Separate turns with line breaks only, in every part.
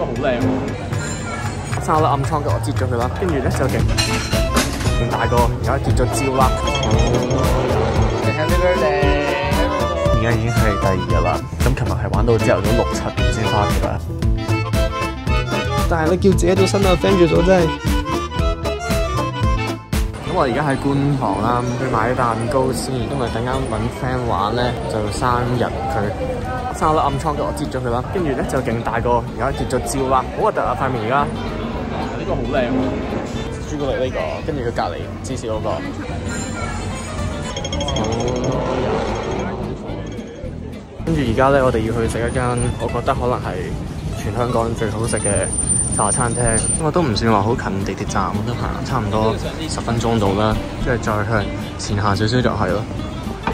個好靚喎，
生粒暗瘡嘅我截咗佢啦，跟住咧就勁大個，而家結咗焦啦。
Happy birthday！
而家已經係第2日啦，咁琴日係玩到朝頭早6、7點先翻屋企啦。但係你叫自己做新嘅 friend 咗真係。咁我而家喺觀塘啦，去買蛋糕先，因為等間揾 friend 玩咧，就生日佢生粒暗瘡嘅我截咗佢啦，跟住咧就勁大個，而家結咗焦啦，好核突啊塊面而家。
呢個好靚喎，
朱古力呢個，跟住佢隔離芝士嗰個。跟住而家咧，我哋要去食一間我覺得可能係全香港最好食嘅茶餐廳。因為都唔算話好近地鐵站，都行差唔多10分鐘到啦。跟住再向前行少少就係咯，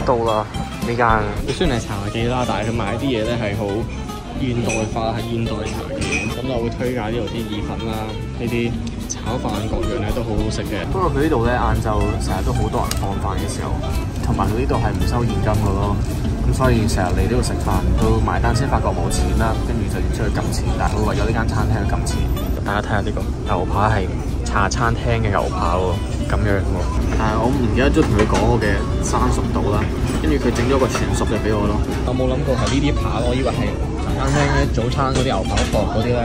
到啦呢間。佢雖然係茶記啦，但係佢賣啲嘢咧係好現代化，係現代茶記。咁我會推介呢度啲意粉啦，呢啲炒飯各樣咧都好好食嘅。不過佢呢度咧晏晝成日都好多人放飯嘅時候，同埋佢呢度係唔收現金嘅咯。咁所以成日嚟呢度食飯，到埋單先發覺冇錢啦，跟住就要出去撳錢，但係會為咗呢間餐廳去撳錢。大家睇下呢個牛扒係茶餐廳嘅牛扒喎，咁樣喎。我唔記得咗同佢講我嘅生熟度啦，跟住佢整咗個全熟嘅俾我咯。我冇諗過係呢啲扒，我以為係茶餐廳嘅早餐嗰啲牛扒檔嗰啲咧，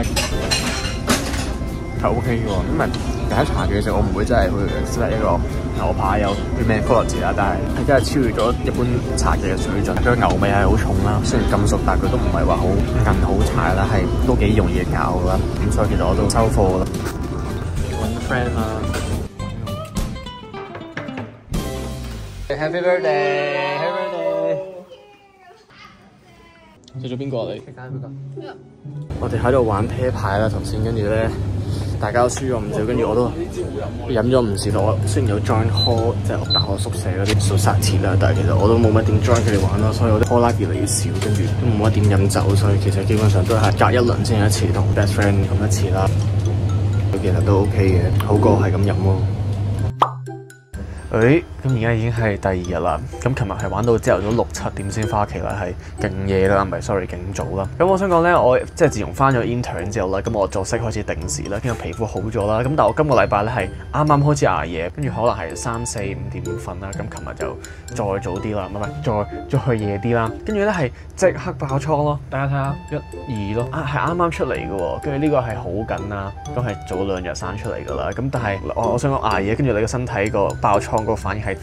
係 OK 嘅喎。因為第一茶嘅時候，我唔會真係去 expect 一個牛扒有啲咩 quality 啦，但係真係超越咗一般茶記嘅水準。佢牛味係好重啦，雖然咁熟，但係佢都唔係話好韌好柴啦，係都幾容易咬㗎啦。咁所以其實我都收貨啦。揾 friend 啦
！Happy birthday！Happy birthday！食咗邊個啊你？食緊邊個？
我哋喺度玩啤牌啦，頭先跟住咧。大家都輸咗唔少，跟住我都飲咗唔少。我雖然有 join hall 即係大學宿舍嗰啲 society 啦，但係其實我都冇乜點 join 佢哋玩啦，所以我啲 hall life 越嚟越少，跟住都冇乜點飲酒，所以其實基本上都係隔一輪先有一次同 best friend 咁一次啦。其實都 OK 嘅，好過係咁飲咯。咁而家已經係第2日啦。咁琴日係玩到朝頭早6、7點先翻屋企啦，係勁夜啦，唔係 sorry 勁早啦。咁我想講咧，我即係自從翻咗 intern 之後啦，咁我作息開始定時啦，跟住皮膚好咗啦。咁但係我今個禮拜咧係啱啱開始捱夜，跟住可能係3、4、5點瞓啦。咁琴日就再早啲啦，唔係再去夜啲啦。跟住咧係即刻爆瘡咯，大家睇下1、2咯，係啱啱出嚟嘅喎。跟住呢個係好緊啦，咁係早2日生出嚟㗎啦。咁但係我想講捱夜，跟住你個身體個爆瘡個反應係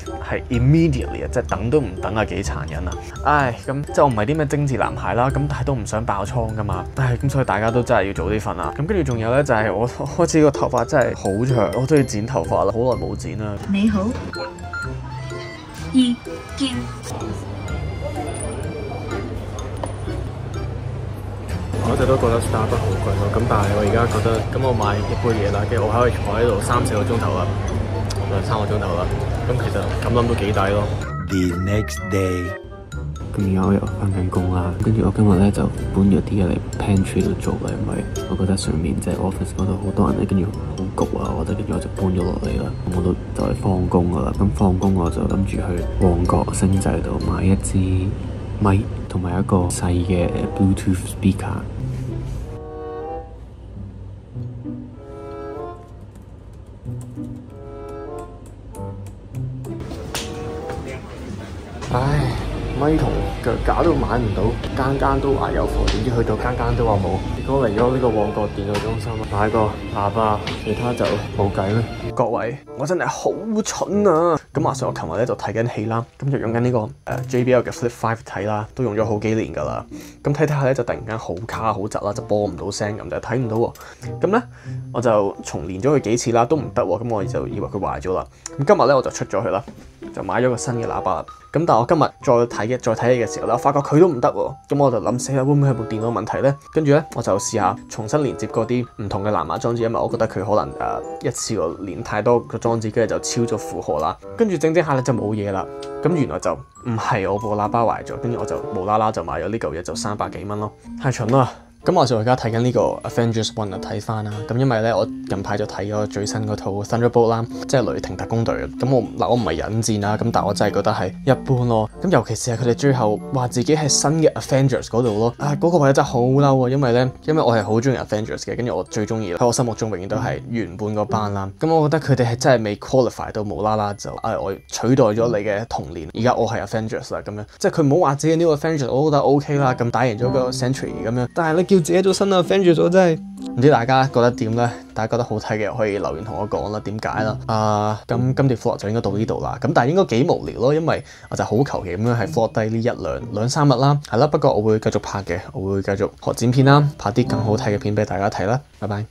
immediately 啊，即係等都唔等啊，幾殘忍啊！唉，咁即係我唔係啲咩精緻男孩啦，咁但係都唔想爆瘡噶嘛。唉，咁所以大家都真係要早啲瞓啦。咁跟住仲有咧，就係我開始個頭髮真係好長，我都要剪頭髮啦，好耐冇剪啦。
你好，意見。
我一直都覺得 Starbucks 好貴咯，咁但係我而家覺得，咁我買一杯嘢啦，跟住我可以坐喺度3、4個鐘頭啦，2、3個鐘頭啦。咁其實咁諗都幾抵咯。The next day，咁而家我又翻緊工啦，跟住我今日咧就搬咗啲嘢嚟 pantry 度做啦，因為我覺得上面即係 office 嗰度好多人咧，跟住好焗啊，我覺得跟住我就搬咗落嚟啦。咁我都就嚟放工噶啦，咁放工我就諗住去旺角星際度買一支咪同埋一個細嘅 Bluetooth speaker。唉，咪同腳架都買唔到，間間都話有貨，點知去到間間都話冇。結果嚟咗呢個旺角電腦中心買個喇叭，其他就冇計啦。各位，我真係好蠢啊！咁話說我琴日咧就睇緊戲啦，咁就用緊呢個JBL 嘅 Flip 5睇啦，都用咗好幾年㗎啦。咁睇睇下咧就突然間好卡好窒啦，就播唔到聲咁，就睇唔到喎。咁咧我就重練咗佢幾次啦，都唔得喎。咁我就以為佢壞咗啦。咁今日咧我就出咗去啦，就買咗個新嘅喇叭啦。咁但係我今日再睇戲嘅時候咧，我發覺佢都唔得喎。咁我就諗死啦，會唔會係部電腦問題咧？跟住咧我就試下重新連接嗰啲唔同嘅藍牙裝置，因為我覺得佢可能一次過連太多個裝置，跟住就超咗負荷啦。跟住整下咧就冇嘢啦。咁原來就唔係我部喇叭壞咗，跟住我就無啦啦就買咗呢嚿嘢，就300幾蚊咯，太蠢啦！咁我就而家睇緊呢個 Avengers One 啊，睇翻啦。咁因為咧，我近排就睇咗最新嗰套 Thunderbolt 啦，即係雷霆特工隊嘅。咁我唔係引戰啦，咁但我真係覺得係一般咯。咁尤其是係佢哋最後話自己係新嘅 Avengers 嗰度咯，嗰個位真係好嬲啊！因為我係好中意 Avengers 嘅，跟住我最中意喺我心目中永遠都係原本嗰班啦。咁我覺得佢哋係真係未 qualify 到無啦啦就我取代咗你嘅童年，而家我係 Avengers 啦咁樣。即係佢唔好話自己 New Avengers，我覺得 OK 啦。咁打贏咗個 Century 咁樣，但係你叫自己做新 Avengers，我真係唔知大家覺得點咧？大家覺得好睇嘅可以留言同我講啦，點解啦？咁今條 vlog 就應該到呢度啦。咁但係應該幾無聊咯，因為我就好求其咁樣係 vlog 低呢兩三日啦，係啦。不過我會繼續拍嘅，我會繼續學剪片啦，拍啲更好睇嘅片俾大家睇啦。拜拜。